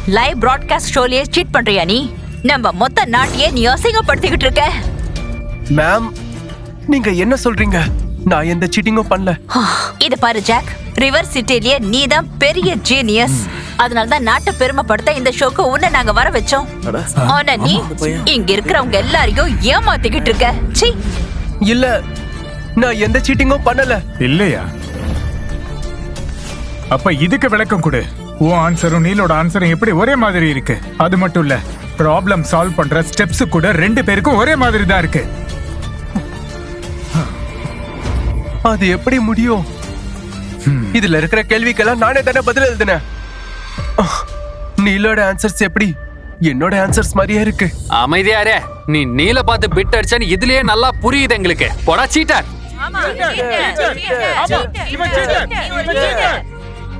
Live broadcast ஷோலயே seat பண்றியா நீ? நம்ம மொத்த நாட்டையே நீ அசிங்கப்படுத்திக்கிட்டு இருக்க. மேம், நீங்க என்ன சொல்றீங்க? நான் எந்த சீட்டிங்கும் பண்ணல. இது பாரு ஜாக், ரிவர் சிட்டிலேயே நீ தான் பெரிய ஜீனியஸ். அதனாலதான் நாட்டை பெருமைப்படுத்த இந்த ஷோக்கு உன்னை நாங்க வர வச்சோம். ஆனா நீ இங்க இருக்கிறவங்க எல்லாரையும் ஏமாத்திக்கிட்டு இருக்க. சீ. இல்ல, நான் எந்த சீட்டிங்கும் பண்ணல. இல்லையா? அப்ப இதுக்கு விளக்கம் கொடு. உன் ஆன்சரும் நீலோட ஆன்சரும் எப்படி ஒரே மாதிரி இருக்கு? அது மட்டும் இல்ல, ப்ராப்ளம் சால்வ் பண்ற ஸ்டெப்ஸ் கூட ரெண்டு பேருக்கும் ஒரே மாதிரி தான் இருக்கு. அது எப்படி முடியும்? இதுல இருக்கிற கேள்விக்கெல்லாம் நானே தானே பதில் எழுதினேன். நீலோட ஆன்சர்ஸ் எப்படி என்னோட ஆன்சர்ஸ் மாதிரியே இருக்கு. அமைதியாரே, நீ நீல பார்த்து பிட் அடிச்சான்னு இதுலயே நல்லா புரியுது எங்களுக்கு. போடா சீட்டர்.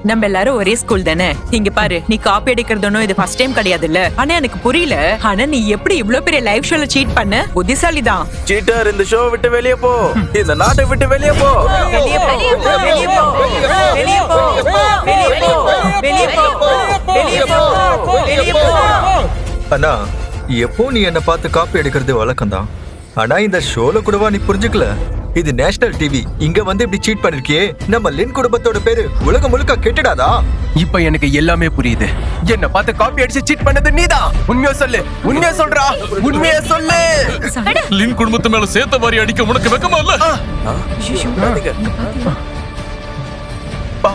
நம்ம எல்லாரும் ஒரே ஸ்கூல் தானே. இங்க பாரு, நீ காப்பி அடிக்கிறதுனோ இது ஃபர்ஸ்ட் டைம் கிடையாதுல்ல. ஆனா எனக்கு புரியல, ஆனா நீ எப்படி இவ்ளோ பெரிய லைவ் ஷோல சீட் பண்ண? புத்திசாலி தான். சீட்டர், இந்த ஷோ விட்டு வெளியே போ. இந்த நாட்டை விட்டு வெளியே போ. வெளியே போ, வெளியே போ, வெளியே போ, வெளியே போ, வெளியே போ, வெளியே போ, வெளியே போ. அண்ணா, எப்போ நீ என்ன பார்த்து காப்பி எடுக்கிறது வழக்கம் தான். ஆனா இந்த ஷோல கூடவா நீ புரிஞ்சுக்கல? இது நேஷனல் டிவி. இங்க வந்து இப்படி சீட் பண்ணிருக்கியே, நம்ம லின் குடும்பத்தோட பேரு உலகம் முழுக்க கெட்டுடாதா? இப்ப எனக்கு எல்லாமே புரியுது. என்ன பார்த்து காப்பி அடிச்சு சீட் பண்ணது நீதான். உண்மையா சொல்லு, உண்மையா சொல்றா, உண்மையா சொல்லு. லின் குடும்பத்து மேல சேத்த வாரி அடிக்க உனக்கு வெக்கமா இல்ல? பா,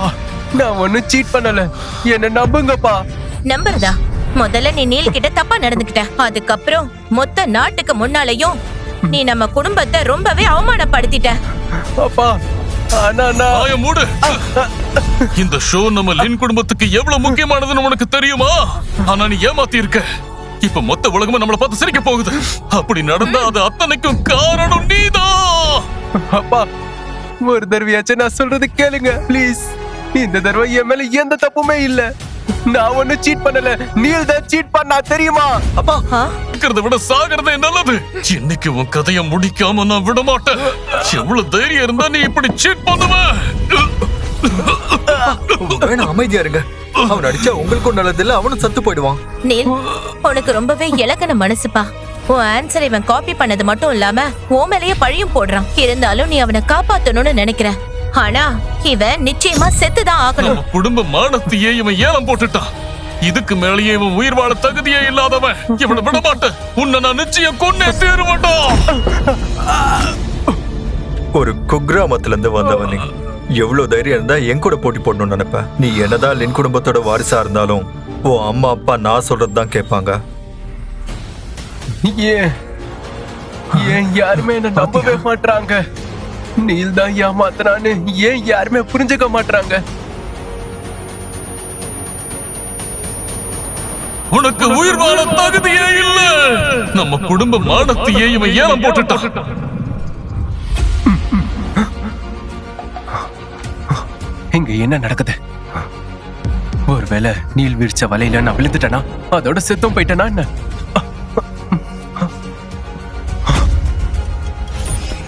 நான் ஒன்னும் சீட் பண்ணல. என்ன நம்புங்கப்பா. நம்புறதா? முதல்ல நீ நீல் கிட்ட தப்பா நடந்துக்கிட்ட. அதுக்கப்புறம் மொத்த நாட்டுக்கு முன்னாலையும் நீ நம்ம குடும்பத்தை ரொம்பவே அவமானப்படுத்திட்ட. அப்பா, ஆனா வாய மூடு. இந்த ஷோ நம்ம லின் குடும்பத்துக்கு எவ்வளவு முக்கியமானதுன்னு உனக்கு தெரியுமா? ஆனா நீ ஏமாத்தி இருக்க. இப்ப மொத்த உலகமும் நம்மள பார்த்து சிரிக்க போகுது. அப்படி நடந்தா அது அத்தனைக்கும் காரணம் நீதான். அப்பா, ஒரு தடவையாச்சும் நான் சொல்றது கேளுங்க ப்ளீஸ். இந்த தடவை என் மேல எந்த தப்புமே இல்ல. நான் ஒன்னும் சீட் பண்ணல. நீல் தான் சீட் பண்ணா, தெரியுமா? அப்பா, இருக்கிறத விட சாகிறதே நல்லது. இன்னைக்கு உன் கதையை முடிக்காம நான் விட மாட்டேன். எவ்வளவு தைரியம் இருந்தா நீ இப்படி சீட் பண்ணுவ? வேணா, அமைதியா இருங்க. அவன் அடிச்சா உங்களுக்கும் நல்லது இல்ல, அவனும் சத்து போயிடுவான். நீல், உனக்கு ரொம்பவே இலக்கண மனசுப்பா. உன் ஆன்சர் இவன் காப்பி பண்ணது மட்டும் இல்லாம உன் மேலேயே பழியும் போடுறான். இருந்தாலும் நீ அவனை காப்பாத்தணும்னு நினைக்கிற. ஆனா இவன் நிச்சயமா செத்துதான் ஆகணும். குடும்ப மானத்தையே இவன் ஏலம் போட்டுட்டான். இதுக்கு மேலேயே இவன் உயிர் வாழ தகுதியே இல்லாதவன். இவனை விட மாட்டேன். உன்னை நான் நிச்சயம் கொன்னே தீருவேன்டாம். ஒரு குக்கிராமத்துல இருந்து வந்தவன் நீ. எவ்வளவு தைரியம் இருந்தா என் கூட போட்டி போடணும்னு நினைப்ப? நீ என்னதான் லின் குடும்பத்தோட வாரிசா இருந்தாலும் உன் அம்மா அப்பா நான் சொல்றதுதான் கேட்பாங்க. ஏன் யாருமே என்ன நம்பவே மாட்டாங்க? நீல் தான் ஏமாத்துறான்னு ஏன் யாருமே புரிஞ்சுக்க மாட்டாங்க? உனக்கு உயிர் வாழ தகுதியே இல்ல. நம்ம குடும்ப மானத்தையே இவன் ஏலம் போட்டுட்டான். இங்க என்ன நடக்குது? ஒருவேளை நீல் விரிச்ச வலையில நான் விழுந்துட்டேனா? அதோட செத்தும் போயிட்டேனா என்ன?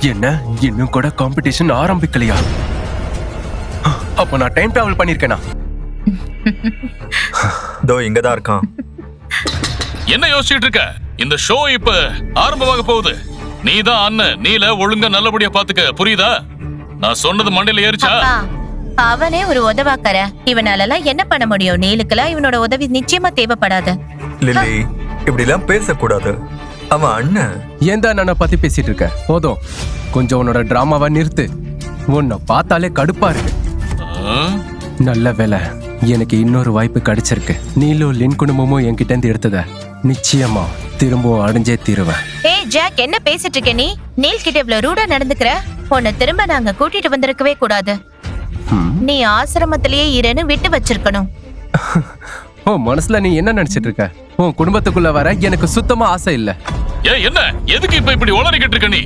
என்ன, இன்னும் கூட காம்படிஷன் ஆரம்பிக்கலையா? அப்ப நான் டைம் டிராவல் பண்ணிருக்கேனா? தோ இங்கதான் இருக்கான். என்ன யோசிச்சுட்டு இருக்க? இந்த ஷோ இப்ப ஆரம்பமாக போகுது. நீதான் அண்ணன். நீல ஒழுங்கா நல்லபடியா பாத்துக்க, புரியுதா? நான் சொன்னது மண்டையில ஏறிச்சா? அவனே ஒரு உதவாக்கற. இவனாலலாம் என்ன பண்ண முடியும்? நீலுக்கெல்லாம் இவனோட உதவி நிச்சயமா தேவைப்படாது. லில்லி, இப்படி எல்லாம் பேசக்கூடாது. அவன் அண்ணன். ஏன் தான் நான் பத்தி பேசிட்டு இருக்க? போதும், கொஞ்சம் உன்னோட டிராமாவை நிறுத்து. உன்னை பார்த்தாலே கடுப்பா இருக்கு. நல்ல வேலை, எனக்கு இன்னொரு வாய்ப்பு கிடைச்சிருக்கு. நீலும் லின் குடும்பமும் என்கிட்ட இருந்து எடுத்தத நிச்சயமா திரும்பவும் அடைஞ்சே தீருவேன். ஏய் ஜாக், என்ன பேசிட்டு இருக்க நீ? நீல் கிட்ட இவ்வளவு ரூடா நடந்துக்கிற. உன்னை திரும்ப நாங்க கூட்டிட்டு வந்திருக்கவே கூடாது. நீ ஆசிரமத்திலேயே இருன்னு விட்டு வச்சிருக்கணும். உன் மனசுல நீ என்ன நினைச்சிட்டு இருக்க? உன் குடும்பத்துக்குள்ள வர எனக்கு சுத்தமா ஆசை இல்ல. என்ன, எதுக்கு இப்ப இப்படி உளறிக்கிட்டு இருக்க நீ?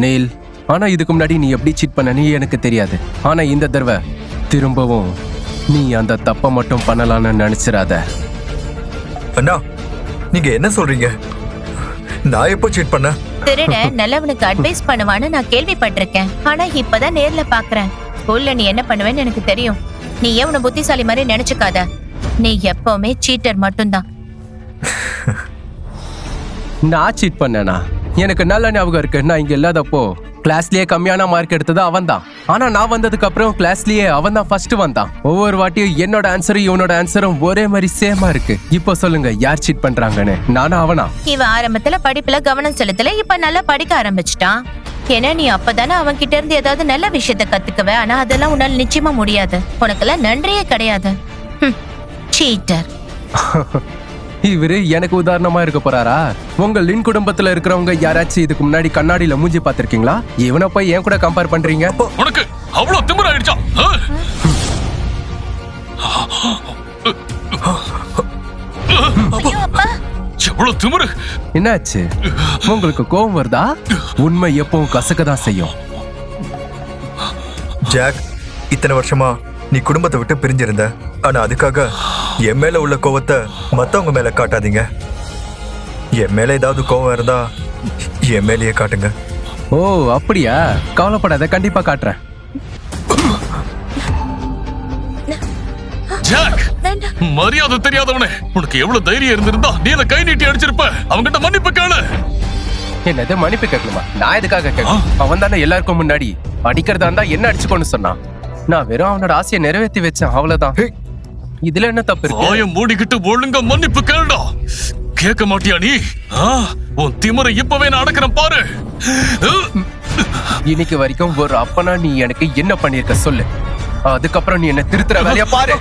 நீல், ஆனா இதுக்கு முன்னாடி நீ எப்படி சீட் பண்ண நீ எனக்கு தெரியாது. ஆனா இந்த தடவை திரும்பவும் நீ அந்த தப்பை மட்டும் பண்ணலான்னு நினைச்சிடாத. அண்ணா, நீங்க என்ன சொல்றீங்க? நான் எப்போ சீட் பண்ண? திருட நல்லவனுக்கு அட்வைஸ் பண்ணுவான்னு நான் கேள்விப்பட்டிருக்கேன். ஆனா இப்பதான் நேர்ல பாக்குறேன். ஸ்கூல்ல நீ என்ன பண்ணுவேன்னு எனக்கு தெரியும். நீ ஏன் உன்னை புத்திசாலி மாதிரி நினைச்சுக்காத. நீ எப்பவுமே சீட்டர் மட்டும்தான். நான் சீட் பண்ணேனா? எனக்கு நல்ல ஞாபகம் இருக்கு. நான் இங்க இல்லாதப்போ கிளாஸ்லயே கம்மியான மார்க் எடுத்தது அவன் தான். ஆனா நான் வந்ததுக்கு அப்புறம் கிளாஸ்லயே அவன் தான் ஃபர்ஸ்ட் வந்தான். ஒவ்வொரு வாட்டியும் என்னோட ஆன்சரும் இவனோட ஆன்சரும் ஒரே மாதிரி சேமா இருக்கு. இப்போ சொல்லுங்க, யார் சீட் பண்றாங்கன்னு? நானா அவனா? இவன் ஆரம்பத்துல படிப்புல கவனம் செலுத்தல, இப்ப நல்லா படிக்க ஆரம்பிச்சிட்டான். ஏன்னா நீ அப்பதானே அவன் கிட்ட இருந்து ஏதாவது நல்ல விஷயத்த கத்துக்குவ. ஆனா அதெல்லாம் உன்னால நிச்சயமா முடியாது. உனக்கெல்லாம் நன்றியே கிடையாது. சீட்டர். இவரு எனக்கு உதாரணமா இருக்க போறாரா? உங்க லின் குடும்பத்துல இருக்கிறவங்க யாராச்சும் இதுக்கு முன்னாடி கண்ணாடியில மூஞ்சி பாத்திருக்கீங்களா? இவனை போய் ஏன் கூட கம்பேர் பண்றீங்க? உனக்கு அவ்வளவு திமிராயிடுச்சா? எவ்வளவு திமிரு! என்னாச்சு? உங்களுக்கு கோபம் வருதா? உண்மை எப்பவும் கசக்கதான் செய்யும். ஜாக், இத்தனை வருஷமா நீ குடும்பத்தை விட்டு பிரிஞ்சிருந்த. ஆனா அதுக்காக என் மேல உள்ள கோவத்தை மத்தவங்க மேல காட்டாதீங்க. என் மேல ஏதாவது கோவம் இருந்தா என் மேலேயே காட்டுங்க. ஓ அப்படியா? கவலைப்படாத, கண்டிப்பா காட்டுறேன். ஜாக், மரியாதை தெரியாதவனே! உனக்கு எவ்வளவு தைரியம் இருந்திருந்தா நீ அதை கை நீட்டி அடிச்சிருப்ப. அவன்கிட்ட மன்னிப்பு கேளு. என்னது மன்னிப்பு கேட்கணுமா? நான் எதுக்காக கேட்கணும்? அவன் தானே எல்லாருக்கும் முன்னாடி அடிக்கிறதா இருந்தா என்ன அடிச்சுக்கோன்னு சொன்னான். நான் வெறும் அவனோட ஆசையை நிறைவேற்றி வச்சேன், அவ்வளவுதான். இதுல என்ன தப்பு இருக்கு? வாயம் மூடிக்கிட்டு ஒழுங்கா மன்னிப்பு கேளுடா. கேட்க மாட்டியா நீ? உன் திமிரை இப்பவே நான் அடக்கிறேன் பாரு. இன்னைக்கு வரைக்கும் ஒரு அப்பனா நீ எனக்கு என்ன பண்ணிருக்க சொல்லு. அதுக்கப்புறம் நீ என்ன திருத்துற வேலையா பாரு.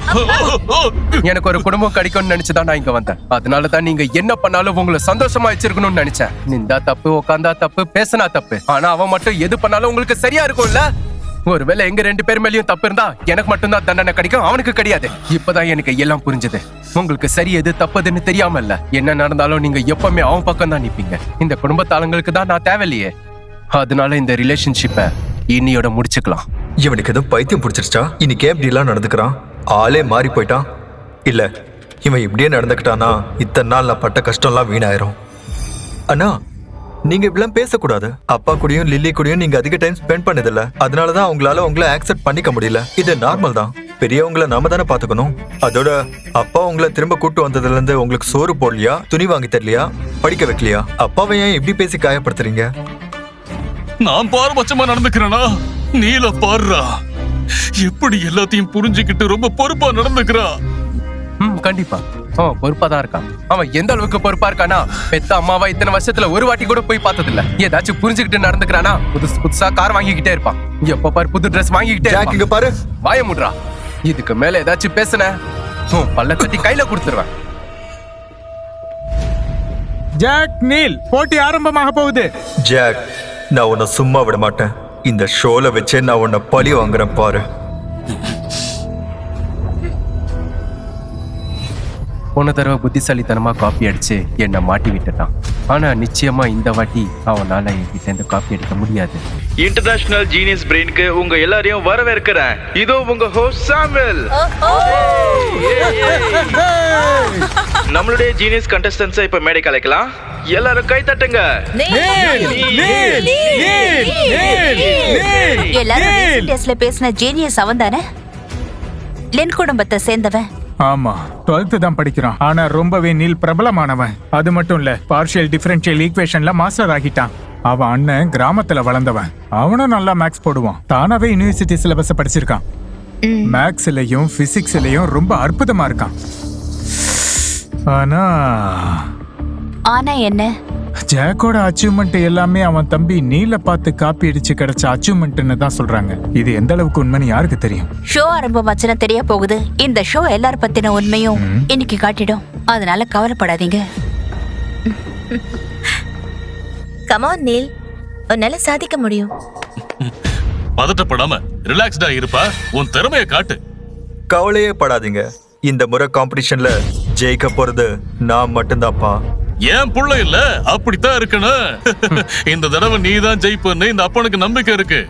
எனக்கு ஒரு குடும்பம் கிடைக்கும்னு நினைச்சுதான் நான் இங்க வந்தேன். அதனாலதான் நீங்க என்ன பண்ணாலும் உங்களை சந்தோஷமா வச்சிருக்கணும்னு நினைச்சேன். நின்றா தப்பு, உட்காந்தா தப்பு, பேசினா தப்பு. ஆனா அவன் மட்டும் எது பண்ணாலும் உங்களுக்கு சரியா இருக்கும்ல? ஒருவேளை எங்க 2 பேர் மேலயும் தப்பு இருந்தா எனக்கு மட்டும்தான் தண்டனை கிடைக்கும், அவனுக்கு கிடையாது. இப்பதான் எனக்கு எல்லாம் புரிஞ்சது. உங்களுக்கு சரி எது தப்புதுன்னு தெரியாம இல்ல. என்ன நடந்தாலும் நீங்க எப்பவுமே அவன் பக்கம் தான் நிப்பீங்க. இந்த குடும்பத்தாளங்களுக்கு தான் நான் தேவையில்லையே. அதனால இந்த ரிலேஷன்ஷிப்பை இன்னியோட முடிச்சுக்கலாம். இவனுக்கு எதுவும் பைத்தியம் பிடிச்சிருச்சா? இன்னைக்கு எப்படி எல்லாம் நடந்துக்கிறான்? ஆளே மாறி போயிட்டான். இல்ல, இவன் இப்படியே நடந்துக்கிட்டானா இத்தனை நாள் நான் பட்ட கஷ்டம்லாம் வீணாயிரும். அண்ணா, நீங்க இப்படிலாம் பேசக்கூடாது. அப்பா கூடயும் லில்லி கூடயும் நீங்க அதிக டைம் ஸ்பெண்ட் பண்ணதில்ல. அதனாலதான் அவங்களால உங்களை ஆக்செப்ட் பண்ணிக்க முடியல. இது நார்மல் தான். பெரியவங்களை நாம தானே பாத்துக்கணும். அதோட அப்பா உங்களை திரும்ப கூட்டு வந்ததுல இருந்து உங்களுக்கு சோறு போடலையா, துணி வாங்கி தரலையா, படிக்க வைக்கலையா? அப்பாவை ஏன் இப்படி பேசி காயப்படுத்துறீங்க? நான் பாரபட்சமா நடந்துக்கிறேனா? நீல பாருடா, எப்படி எல்லாத்தையும் புரிஞ்சுக்கிட்டு ரொம்ப பொறுப்பா நடந்துக்கிறா. கண்டிப்பா அவன் பொறுப்பா தான் இருக்கான். அவன் எந்த அளவுக்கு பொறுப்பா இருக்கானா, பெத்த அம்மாவா இத்தனை வருஷத்துல ஒரு வாட்டி கூட போய் பார்த்தது இல்ல. ஏதாச்சும் புரிஞ்சுக்கிட்டு நடந்துக்கிறானா? புதுசா கார் வாங்கிக்கிட்டே இருப்பான். எப்ப பாரு புது ட்ரெஸ் வாங்கிக்கிட்டே ஜாக், இங்க பாரு. வாய முடுறா. இதுக்கு மேல ஏதாச்சும் பேசுன பல்ல தட்டி கையில கொடுத்துருவேன். ஜாக், நீல், போட்டி ஆரம்பமாக போகுது. ஜாக், நான் உன்னை சும்மா விட மாட்டேன். இந்த ஷோல வச்சே நான் உன்னை பழி வாங்குறேன் பாரு. போன தடவை புத்திசாலித்தனமா காப்பி அடிச்சு என்னை மாட்டி விட்டுட்டான். ஆனா நிச்சயமா இந்த வாட்டி அவனால என்கிட்ட இருந்து காப்பி அடிக்க முடியாது. இன்டர்நேஷனல் ஜீனியஸ் பிரெயினுக்கு உங்க எல்லாரையும் வரவேற்கிறேன். இதோ உங்க ஹோஸ்ட் சாமுவேல். நம்மளுடைய ஜீனியஸ் கண்டஸ்டன்ஸை இப்ப மேடை கலைக்கலாம். எல்லாரும் கை தட்டுங்க. எல்லாரும் டெஸ்ட்ல பேசின ஜீனியஸ் அவன் தானே? லின் குடும்பத்தை சேர்ந்தவன். ஆமா, 12th தான் படிக்கிறான். ஆனா ரொம்பவே நீல் பிரபலமானவன். அது மட்டும் இல்ல, பார்ஷியல் டிஃபரன்ஷியல் ஈக்குவேஷன்ல மாஸ்டர் ஆகிட்டான். அவன் அண்ணன் கிராமத்துல வளர்ந்தவன். அவனும் நல்லா மேக்ஸ் போடுவான். தானாவே யூனிவர்சிட்டி சிலபஸ் படிச்சிருக்கான். மேக்ஸ்லயும் பிசிக்ஸ்லயும் ரொம்ப அற்புதமா இருக்கான். ஆனா என்ன? ஜாக்கோட அச்சீவ்மெண்ட் எல்லாமே அவன் தம்பி நீல பார்த்து காப்பி அடிச்சு கிடைச்ச அச்சீவ்மெண்ட்னு தான் சொல்றாங்க. இது எந்த அளவுக்கு உண்மைன்னு யாருக்கு தெரியும்? ஷோ ஆரம்பமாச்சுன்னா தெரிய போகுது. இந்த ஷோ எல்லார பத்தின உண்மையும் இன்னைக்கு காட்டிடும். அதனால கவலைப்படாதீங்க. கம் ஆன் நீல், உன்னால சாதிக்க முடியும். பதட்டப்படாம ரிலாக்ஸ்டா இருப்பா. உன் திறமையை காட்டு. கவலையே படாதீங்க. இந்த முறை காம்படிஷன்ல ஜெயிக்க போறது நான் மட்டும்தான்ப்பா. ஏன் புள்ள இல்ல, அப்படித்தான் இருக்கணும். இந்த தடவை நீ தான் ஜெயிப்பன்னு இந்த அப்பனுக்கு நம்பிக்கை இருக்கு.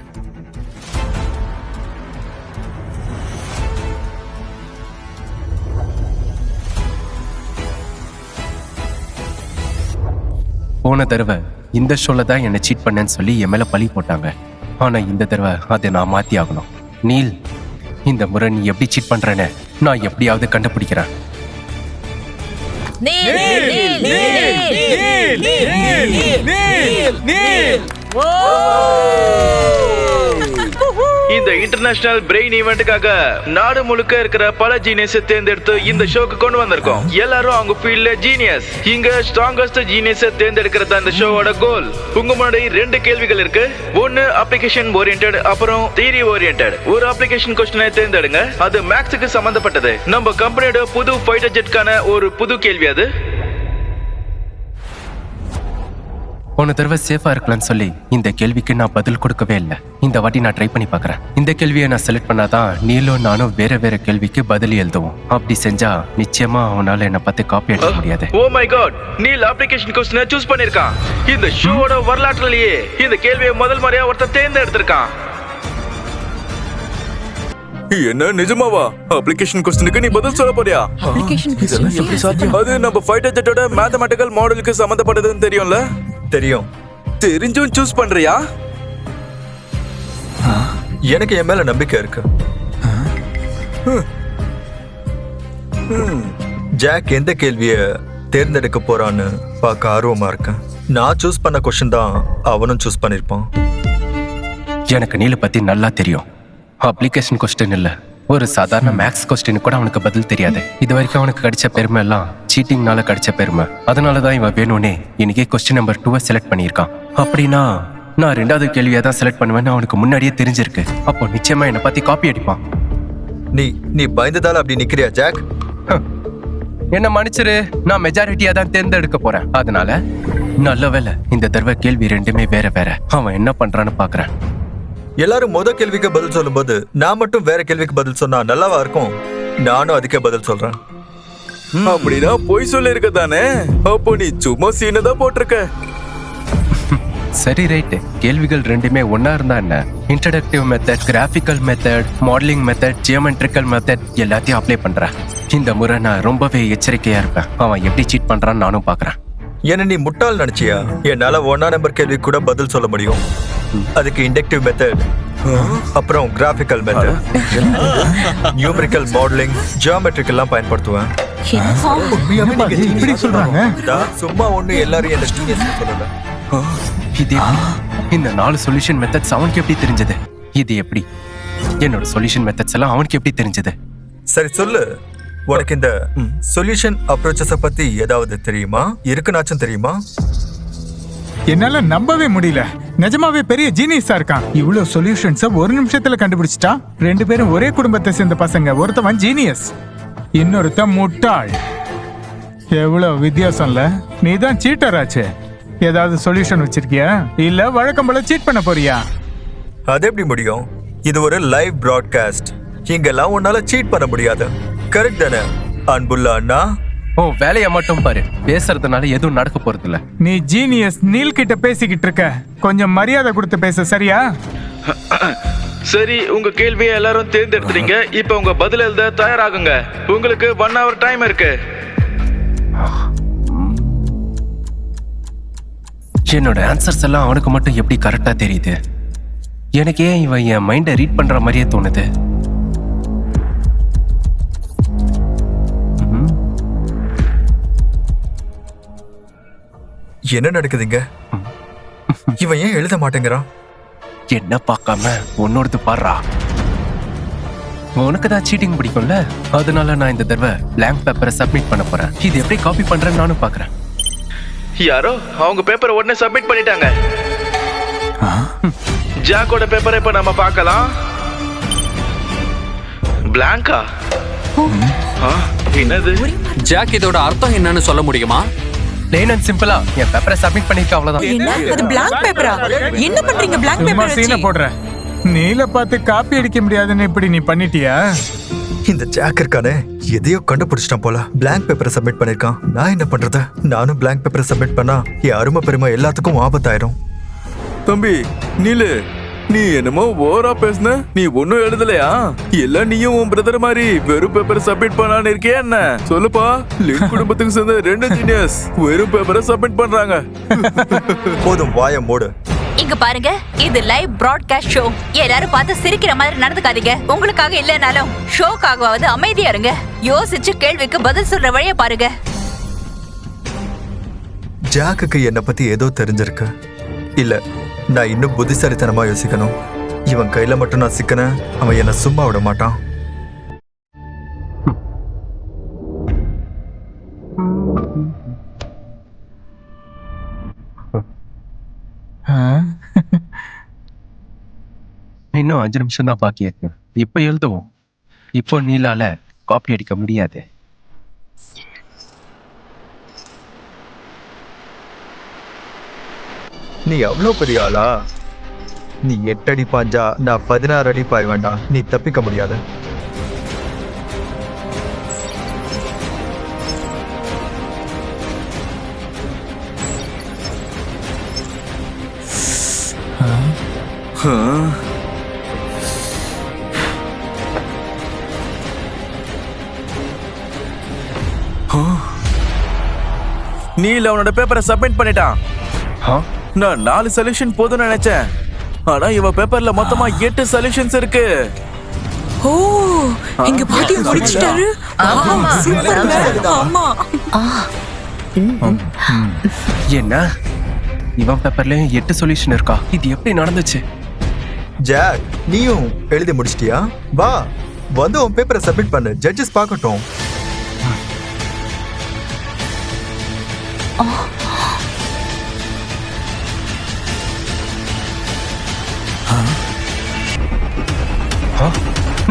போன தடவை இந்த ஷோல தான் என்னை சீட் பண்ணேன்னு சொல்லி என் மேல பழி போட்டாங்க. ஆனா இந்த தடவை அதை நான் மாத்தி ஆகணும். நீல், இந்த முறை நீ எப்படி சீட் பண்றேன்னு நான் எப்படியாவது கண்டுபிடிக்கிறேன். இந்த இன்டர்நேஷனல் பிரெயின் ஈவெண்ட்டுக்காக நாடு முழுக்க இருக்கிற பல ஜீனியஸ் தேர்ந்தெடுத்து இந்த ஷோக்கு கொண்டு வந்திருக்கோம். எல்லாரும் அவங்க ஃபீல்ட்ல ஜீனியஸ். இங்க ஸ்ட்ராங்கஸ்ட் ஜீனியஸ் தேர்ந்தெடுக்கிறது இந்த ஷோவோட கோல். உங்க முன்னாடி 2 கேள்விகள் இருக்கு. ஒன்னு அப்ளிகேஷன் ஓரியன்டட், அப்புறம் தியரி ஓரியன்டட். ஒரு அப்ளிகேஷன் கொஸ்டினை தேர்ந்தெடுங்க. அது மேக்ஸுக்கு சம்பந்தப்பட்டது. நம்ம கம்பெனியோட புது ஃபைட்டர் ஜெட்கான ஒரு புது கேள்வி அது. போன தடவை சேஃபா இருக்கலாம்னு சொல்லி இந்த கேள்விக்கு நான் பதில் கொடுக்கவே இல்லை. இந்த வாட்டி நான் ட்ரை பண்ணி பார்க்கறேன். இந்த கேள்வியை நான் செலக்ட் பண்ணாதான் நீலும் நானும் வேற வேற கேள்விக்கு பதில் எழுதுவோம். அப்படி செஞ்சா நிச்சயமா அவனால என்ன பத்தி காப்பி அடிக்க முடியாது. Oh my god, Neil application கொஸ்டினை சூஸ் பண்ணிருக்கான். இந்த ஷோவோட வரலாற்றிலேயே இந்த கேள்வியை முதல் முறையா ஒருத்தர் தேர்ந்தெடுத்திருக்கான். என்ன நிஜமாவா? அப்ளிகேஷன் क्वेश्चनக்கு நீ பதில் சொல்ல போறியா? இதெல்லாம் எப்படி சாத்தியம்? அது நம்ம ஃபைட்டர் ஜெட்டோட மேத்தமேட்டிக்கல் மாடலுக்கு சம்பந்தப்பட்டதுன்னு தெரியும்ல? தெரியும். தெரிஞ்சும் சூஸ் பண்றியா? எனக்கு என் மேல நம்பிக்கை இருக்கு. ஜாக் எந்த கேள்விய தேர்ந்தெடுக்க போறான்னு பார்க்க ஆர்வமா இருக்கேன். நான் சூஸ் பண்ண கொஸ்டின் தான் அவனும் சூஸ் பண்ணிருப்பான். எனக்கு நீல பத்தி நல்லா தெரியும். அப்ளிகேஷன் கொஸ்டின் இல்ல, ஒரு சாதாரண மேக்ஸ் கொஸ்டின் கூட அவனுக்கு பதில் தெரியாது. இது வரைக்கும் அவனுக்கு கிடைச்ச பெருமை எல்லாம் சீட்டிங்னால கிடைச்ச பெருமை. அதனாலதான் இவன் வேணும்னே இன்னைக்கே கொஸ்டின் நம்பர் 2 செலக்ட் பண்ணியிருக்கான். அப்படின்னா நான் 2வது கேள்வியை தான் செலக்ட் பண்ணுவேன்னு அவனுக்கு முன்னாடியே தெரிஞ்சிருக்கு. அப்போ நிச்சயமா என்னை பத்தி காப்பி அடிப்பான். நீ பயந்ததால அப்படி நிக்கிறியா ஜாக்? என்ன மன்னிச்சிரு, நான் மெஜாரிட்டியா தான் தேர்ந்தெடுக்க போறேன். அதனால நல்ல வேலை இந்த தடவை கேள்வி 2மே வேற வேற. அவன் என்ன பண்றான்னு பாக்குறேன். எல்லாரும் முத கேள்விக்கு பதில் சொல்லும்போது நான் மட்டும் வேற கேள்விக்கு பதில் சொன்னா நல்லாவா இருக்கும்? நானும் அதுக்கே பதில் சொல்றேன். அப்படின்னா பொய் சொல்லி இருக்க தானே? அப்போ நீ சும்மா சீனை தான் போட்டிருக்க. சரி ரைட்டு, கேள்விகள் 2மே ஒன்னா இருந்தா என்ன? Introductive method, graphical method, modelling method, geometrical method எல்லாத்தையும் அப்ளை பண்றேன். இந்த முறை நான் ரொம்பவே எச்சரிக்கையா இருப்பேன். அவன் எப்படி சீட் பண்றான்னு நானும் பாக்குறேன். என்ன நீ முட்டாள் நினைச்சியா? என்னால 1ஆம் நம்பர் கேள்வி கூட பதில் சொல்ல முடியும். அதுக்கு இண்டக்டிவ் மெத்தட், அப்புறம் graphical method, numerical modelling, geometric எல்லாம் பயன்படுத்துவேன். இப்படி சொல்றாங்க. சும்மா ஒண்ணு எல்லாரும் என்ன ஜீனியஸ் சொல்லல. இது எப்படி? இந்த 4 சொல்யூஷன் மெத்தட்ஸ் அவனுக்கு எப்படி தெரிஞ்சது? இது எப்படி? என்னோட சொல்யூஷன் மெத்தட்ஸ் எல்லாம் அவனுக்கு எப்படி தெரிஞ்சது? சரி சொல்லு, உனக்கு இந்த சொல்யூஷன் அப்ரோச்சஸ பத்தி ஏதாவது தெரியுமா? இருக்குனாச்சும் தெரியுமா? என்னால நம்பவே முடியல. நிஜமாவே பெரிய ஜீனியஸா இருக்கான். இவ்வளவு சொல்யூஷன்ஸ ஒரு நிமிஷத்துல கண்டுபிடிச்சிட்டா. 2 பேரும் ஒரே குடும்பத்தை சேர்ந்த பசங்க. ஒருத்தவன் ஜீனியஸ், இன்னொருத்தன் முட்டாள். எவ்வளவு வித்தியாசம்ல. நீ தான் சீட்டர் ஆச்சு. ஏதாவது சொல்யூஷன் வச்சிருக்கியா இல்ல வழக்கம் போல சீட் பண்ண போறியா? அது எப்படி முடியும்? இது ஒரு லைவ் பிராட்காஸ்ட். இங்கெல்லாம் உன்னால சீட் பண்ண முடியாது. கரெக்ட் தானே அன்புள்ள அண்ணா? ஓ, வேலையை மட்டும் பாரு. பேசுறதுனால எதுவும் நடக்க போறது இல்ல. நீ ஜீனியஸ் நீல் கிட்ட பேசிக்கிட்டு இருக்க. கொஞ்சம் மரியாதை கொடுத்து பேச, சரியா? சரி, உங்க கேள்வியை எல்லாரும் தேர்ந்தெடுத்துறீங்க. இப்ப உங்க பதில் எழுத தயாராகுங்க. உங்களுக்கு 1 hour டைம் இருக்கு. என்னோட ஆன்சர்ஸ் எல்லாம் அவனுக்கு மட்டும் எப்படி கரெக்டா தெரியுது? எனக்கு ஏன் இவன் என் மைண்டை ரீட் பண்ற மாதிரியே தோணுது? என்ன நடக்குதுங்க? இவன் ஏன் எழுத மாட்டேங்கிறான்? என்ன பார்க்காம உன்னோடது பாடுறா. உனக்கு தான் சீட்டிங் பிடிக்கும்ல, அதனால நான் இந்த தடவை பிளாங்க் பேப்பரை சப்மிட் பண்ண போறேன். இது எப்படி காப்பி பண்றேன்னு நானும் பாக்குறேன். யாரோ அவங்க பேப்பரை உடனே சப்மிட் பண்ணிட்டாங்க. ஜாக்கோட பேப்பரை இப்ப நம்ம பார்க்கலாம். பிளாங்கா? என்னது? ஜாக், இதோட அர்த்தம் என்னன்னு சொல்ல முடியுமா? பிளெயின் அண்ட் சிம்பிளா என் பேப்பரை சப்மிட் பண்ணிருக்க, அவ்வளவுதான். என்ன அது blank பேப்பரா? என்ன பண்றீங்க blank சும்மா பேப்பர் சீனை வச்சு? போடுற. நீல பார்த்து காப்பி அடிக்க முடியாதுன்னு இப்படி நீ பண்ணிட்டியா? இந்த ஜாக் இருக்கானே எதையோ கண்டுபிடிச்சிட்டான் போல. பிளாங்க் பேப்பரை சப்மிட் பண்ணிருக்கான். நான் என்ன பண்றது? நானும் பிளாங்க் பேப்பரை சப்மிட் பண்ணா என் அருமை பெருமை எல்லாத்துக்கும் ஆபத்தாயிரும். தம்பி நீலு, நீ என்னமோ ஓவரா பேசுன. நீ ஒன்னும் எழுதலையா? எல்லாம் நீயும் உன் பிரதர் மாதிரி வெறும் பேப்பரை சப்மிட் பண்ணான்னு இருக்கியா என்ன? சொல்லுப்பா. லிங்க் குடும்பத்துக்கு சேர்ந்த 2 ஜீனியஸ் வெறும் பேப்பரை சப்மிட் பண்றாங்க. போதும், வாய மூடு. இங்க பாருங்க, இது லைவ் பிராட்காஸ்ட் ஷோ. எல்லாரும் பார்த்து சிரிக்கிற மாதிரி நடந்துக்காதீங்க. உங்களுக்காக இல்லனாலும் ஷோக்காகவாவது அமைதியா இருங்க. யோசிச்சு கேள்விக்கு பதில் சொல்ற வழிய பாருங்க. ஜாக்குக்கு என்னை பத்தி ஏதோ தெரிஞ்சிருக்கு. இல்ல, நான் இன்னும் புத்திசாலித்தனமா யோசிக்கணும். இவன் கையில மட்டும் நான் சிக்கன அவன் என்ன சும்மா விட மாட்டான். இன்னும் 5 நிமிஷம் தான் பாக்கி இருக்கு. இப்ப எழுதுவோம். இப்போ நீலால காப்பி அடிக்க முடியாது. நீ அவ்வளோ பெரிய ஆளா? நீ 8 அடி பாஞ்சா நான் 16 அடி பாய வேண்டாம். நீ தப்பிக்க முடியாது. நீல அவனோட பேப்பரை சப்மிட் பண்ணிட்டான். ஆ? நான் 4 சொல்யூஷன் போதும்னு நினைச்சேன். ஆனா இவன் பேப்பர்ல மொத்தமா 8 சொல்யூஷன்ஸ் இருக்கு. ஓ இங்க பாத்தியா முடிச்சிட்டாரு. ஆமா. சூப்பர்ல. ஆமா. என்ன இவன் பேப்பர்ல 8 சொல்யூஷன் இருக்கா? இது எப்படி நடந்துச்சு? ஜாக், நீயும் எழுதி முடிச்சிட்டியா? வா, வந்து உன் பேப்பரை சப்மிட் பண்ணு. ஜட்ஜஸ் பார்க்கட்டும்.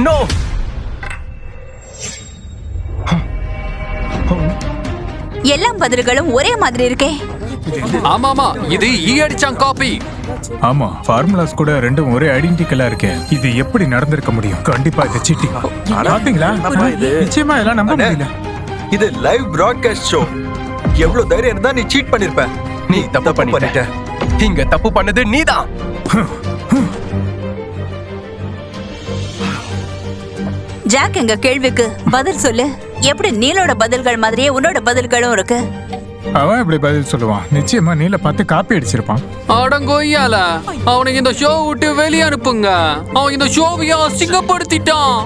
நோ. எல்லா பதில்களும் ஒரே மாதிரி இருக்கே. ஆமாமா, இது ஈ அடிச்சான் காப்பி. ஆமா, ஃபார்முலாஸ் கூட ரெண்டும் ஒரே ஐடென்டிக்கலா இருக்கு. இது எப்படி நடந்திருக்க முடியும்? கண்டிப்பா இது சீட்டிங். பாத்தீங்களா? நிச்சயமா எல்லாம் நம்ப முடியல. இது லைவ் பிராட்காஸ்ட் ஷோ. எவ்வளவு தைரியம் இருந்தா நீ சீட் பண்ணிருப்ப. நீ தப்பு பண்ணிட்ட. இங்க தப்பு பண்ணது நீதான். ஜாக், எங்க கேள்விக்கு பதில் சொல்லு. எப்படி நீலோட பதில்கள் மாதிரியே உன்னோட பதில்களும் இருக்கு? அவன் எப்படி பதில் சொல்லுவான்? நிச்சயமா நீல பார்த்து காப்பி அடிச்சிருப்பான். அடங்கோய்யால, அவனுக்கு இந்த ஷோ விட்டு வெளியே அனுப்புங்க. அவன் இந்த ஷோவையா அசிங்கப்படுத்திட்டான்.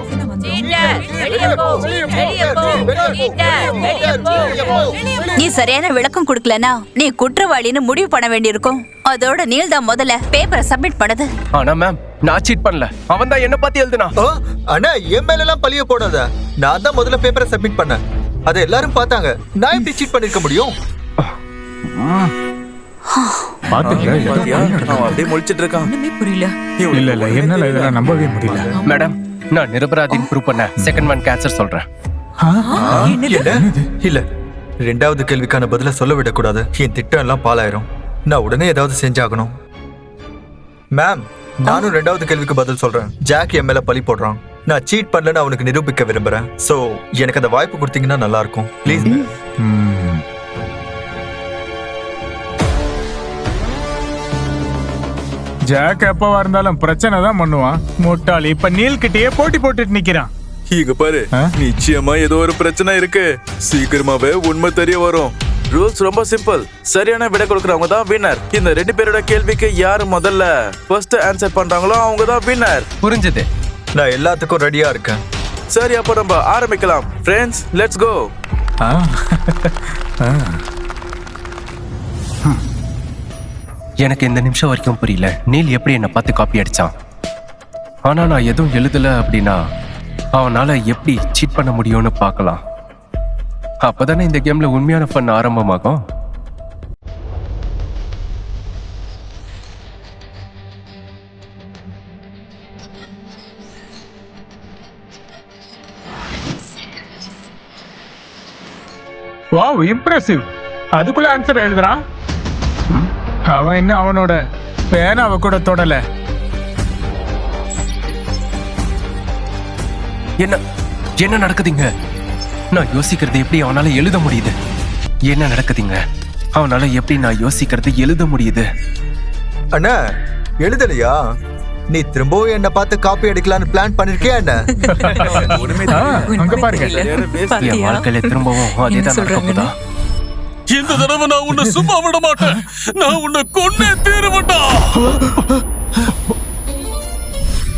நீ சரியான விளக்கம் கொடுக்கலனா நீ குற்றவாளின்னு முடிவு பண்ண வேண்டியிருக்கும். அதோட நீல் தான் முதல்ல பேப்பரை சப்மிட் பண்ணது. ஆனா மேம், நான் சீட் பண்ணல. அவன் தான் என்ன பத்தி எழுதுனா. அண்ணா, என் மேல எல்லாம் பழிய போடாத. நான் தான் முதல்ல பேப்பரை சப்மிட் பண்ணேன். அதை எல்லாரும் பார்த்தாங்க. நான் எப்படி சீட் பண்ணிருக்க முடியும்? பாத்தீங்களா? ஏதோ பாத்தியா? பணி நடக்குது. அவன் அப்படியே முழிச்சிட்டு இருக்கான். ஒண்ணுமே புரியல. இல்ல இல்ல, என்னால இதெல்லாம் நம்பவே முடியல. மேடம், நான் நிரபராதின்னு ப்ரூவ் பண்ண செகண்ட் ஒன் கேன்சர் சொல்றேன். என்ன? இல்ல, 2வது கேள்விக்கான பதில சொல்ல விடக்கூடாது. என் திட்டம் எல்லாம் பாலாயிரும். நான் உடனே ஏதாவது செஞ்சாகணும். மேம், நானும் 2வது கேள்விக்கு பதில் சொல்றேன். ஜாக் என் மேல பழி போடுறான். நான் சீட் பண்ணலன்னு அவனுக்கு நிரூபிக்க விரும்புறேன். சோ எனக்கு அந்த வாய்ப்பு கொடுத்தீங்கன்னா நல்லா இருக்கும். ப்ளீஸ். ஜாக் எப்பவா இருந்தாலும் பிரச்சனை தான் பண்ணுவான். முட்டாளி இப்ப நீல் கிட்டயே போட்டி போட்டுட்டு நிக்கிறான். இங்க பாரு, நிச்சயமா ஏதோ ஒரு பிரச்சனை இருக்கு. சீக்கிரமாவே உண்மை தெரிய வரும். ரூல்ஸ் ரொம்ப சிம்பிள். சரியான விடை கொடுக்கறவங்க தான் வின்னர். இந்த 2 பேரோட கேள்விக்கு யாரு முதல்ல ஃபர்ஸ்ட் ஆன்சர் பண்றாங்களோ அவங்க தான் வின்னர். புரிஞ்சது? நான் எல்லாத்துக்கும் ரெடியா இருக்கேன். சரி, அப்போ நம்ம ஆரம்பிக்கலாம். Friends, let's go. எனக்கு இந்த நிமிஷம் வரைக்கும் புரியல. நீல் எப்படி என்னை பார்த்து காப்பி அடிச்சான். ஆனா நான் எதுவும் எழுதல அப்படின்னா அவனால எப்படி சீட் பண்ண முடியும்னு பார்க்கலாம். அப்பதானே இந்த கேம்ல உண்மையான ஃபன் ஆரம்பமாகும். Wow, impressive. அதுக்குள்ள ஆன்சர் எழுதுறான். அவன் என்ன அவனோட பேனாவை கூட தொடல. என்ன என்ன நடக்குதுங்க? நான் யோசிக்கிறது எப்படி அவனால எழுத முடியுது? என்ன நடக்குதுங்க? அவனால எப்படி நான் யோசிக்கிறது எழுத முடியுது? அண்ணா, எழுதலையா? நீ திரும்பவும் என்ன பார்த்து காப்பி அடிக்கலான்னு பிளான் பண்ணிருக்கியா என்ன? அங்க பாருங்க. என் வாழ்க்கையில திரும்பவும் அதேதான் நடக்குதா? இந்த தடவை நான் உன்னை சும்மா விட மாட்டேன். நான் உன்னை கொன்னே தீருவேன்டா.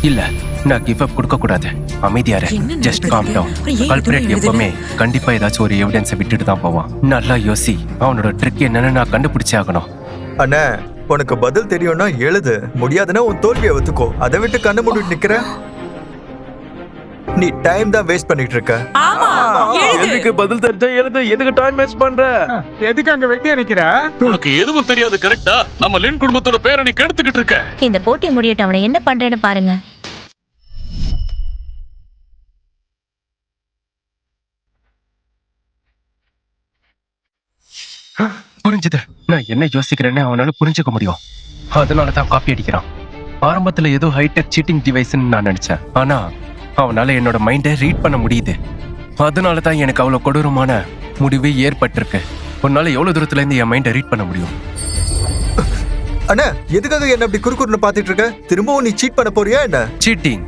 இல்ல, நான் கிவ் அப் கொடுக்க கூடாது. அமைதியாரு. Just calm down. கல்பிரேட் எப்பவுமே கண்டிப்பா ஏதாச்சும் ஒரு எவிடன்ஸை விட்டுட்டு தான் போவான். நல்லா யோசி. அவனோட ட்ரிக் என்னன்னு நான் கண்டுபிடிச்சே ஆகணும். அண்ணா உனக்கு பதில் தெரியும்னா எழுது, முடியாதுன்னா உன் தோல்வியை ஒத்துக்கோ. அதை விட்டு கண்ணு மூடிட்டு நிக்கிற. நீ டைம் தான் வேஸ்ட் பண்ணிட்டு இருக்க. எதுக்கு பதில் தெரிஞ்சா எழுது, எதுக்கு டைம் வேஸ்ட் பண்ற? எதுக்கு அங்க வெட்டியா நிக்கிற? உனக்கு எதுவும் தெரியாது கரெக்டா? நம்ம லின் குடும்பத்தோட பேரை நீ கெடுத்துக்கிட்டு இருக்க. இந்த போட்டி முடியட்டும், அவனை என்ன பண்றேன்னு பாருங்க. புரிஞ்சுது. நான் என்ன யோசிக்கிறேன்னு அவனால புரிஞ்சுக்க முடியும். அதனால தான் காப்பி அடிக்கிறான். ஆரம்பத்துல ஏதோ ஹைடெக் சீட்டிங் டிவைஸ்ன்னு நான் நினைச்சேன். ஆனா அவனால என்னோட மைண்டை ரீட் பண்ண முடியுது. அதனால தான் எனக்கு அவ்வளவு கொடூரமான முடிவு ஏற்பட்டிருக்கு. உன்னால எவ்வளவு தூரத்துல இருந்து என் மைண்டை ரீட் பண்ண முடியும்? அண்ணா எதுக்காக என்ன அப்படி குறுக்குறுன்னு பாத்துட்டு இருக்க? திரும்பவும் நீ சீட் பண்ண போறியா என்ன? சீட்டிங்?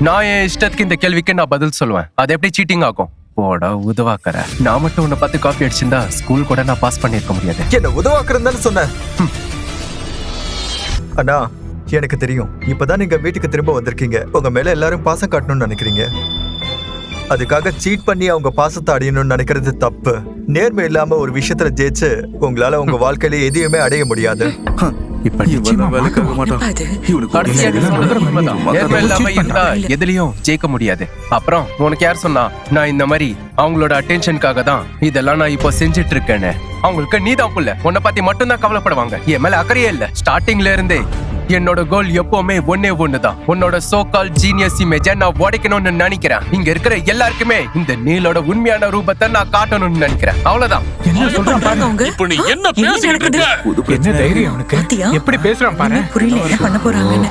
நான் என் இஷ்டத்துக்கு இந்த கேள்விக்கு நான் பதில் சொல்லுவேன். அது எப்படி சீட்டிங் ஆகும்? போடா உதவாக்கற. நான் மட்டும் உன்னை பார்த்து காப்பி அடிச்சிருந்தா ஸ்கூல் கூட நான் பாஸ் பண்ணிருக்க முடியாது. என்ன உதவாக்குறதுன்னு சொன்ன? அண்ணா எனக்கு தெரியும், இப்பதான் நீங்க வீட்டுக்கு திரும்ப வந்திருக்கீங்க. உங்க மேல எல்லாரும் பாசம் காட்டணும்னு நினைக்கிறீங்க. அதுக்காக சீட் பண்ணி அவங்க பாசத்தை அடையணும்னு நினைக்கிறது தப்பு. நேர்மை இல்லாம ஒரு விஷயத்துல ஜெயிச்சு உங்களால உங்க வாழ்க்கையில எதையுமே அடைய முடியாது. எதுலயும் ஜெயிக்க முடியாது. அப்புறம் உனக்கு யார் சொன்னா நான் இந்த மாதிரி அவங்களோட அட்டென்ஷனுக்காக தான் இதெல்லாம் நான் இப்போ செஞ்சுட்டு இருக்கேன்னு? அவங்களுக்கு நீதான் புள்ள. உன்னை பத்தி மட்டும் தான் கவலைப்படுவாங்க. என் மேல அக்கறையே இல்ல. ஸ்டார்டிங்ல இருந்தே என்னோட கோல் எப்பவுமே ஒன்னே ஒண்ணுதான். உன்னோட சோகால் ஜீனியஸ் இமேஜை நான் உடைக்கணும்னு நினைக்கிறேன். இங்க இருக்கிற எல்லாருக்குமே இந்த நீலோட உண்மையான ரூபத்தை நான் காட்டணும்னு நினைக்கிறேன். அவ்வளவுதான். என்ன சொல்றான் பாருங்க. இப்போ நீ என்ன பேசிக்கிட்டு இருக்க? என்ன தைரியம் அவனுக்கு? எப்படி பேசுறான் பாரு. புரியல என்ன பண்ண போறாங்கன்னு.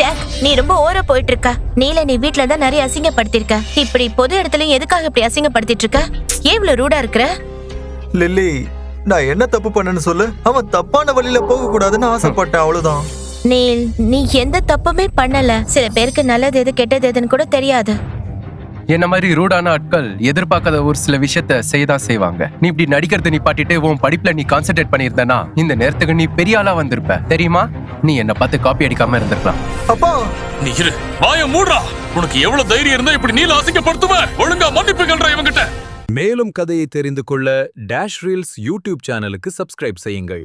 ஜாக், நீ ரொம்ப ஓர போயிட்டு இருக்க. நீல நீ வீட்ல தான் நிறைய அசிங்கப்படுத்திருக்க. இப்படி பொது இடத்துலயும் எதுக்காக இப்படி அசிங்கப்படுத்திட்டு இருக்க? ஏன் இவ்வளவு ரூடா இருக்கிற? லில்லி நான் என்ன தப்பு பண்ணேன்னு சொல்லு. அவன் தப்பான வழியில போக கூடாதுன்னு ஆசைப்பட்டேன், அவ்வளவுதான். நீ எந்த தப்புமே பண்ணல. சில பேருக்கு நல்லது எது கெட்டது எதுன்னு கூட தெரியாது. என்ன மாதிரி ரூடான ஆட்கள் எதிர்பார்க்காத ஒரு சில விஷயத்த செய்யதான் செய்வாங்க. நீ இப்படி நடிக்கிறத நீ பாட்டிட்டு உன் படிப்புல நீ கான்சென்ட்ரேட் பண்ணியிருந்தனா இந்த நேரத்துக்கு நீ பெரிய ஆளா வந்திருப்ப தெரியுமா? நீ என்ன பார்த்து காப்பி அடிக்காம இருந்திருக்கலாம். அப்பா நீ இரு, வாய மூடுறா. உனக்கு எவ்வளவு தைரியம் இருந்தா இப்படி நீல அசிங்கப்படுத்துவ? ஒழுங்கா மன்னிப்பு கேள்றா இவங்கிட்ட. மேலும் கதையை தெரிந்து கொள்ள டேஷ் ரீல்ஸ் யூடியூப் சேனலுக்கு சப்ஸ்கிரைப் செய்யுங்கள்.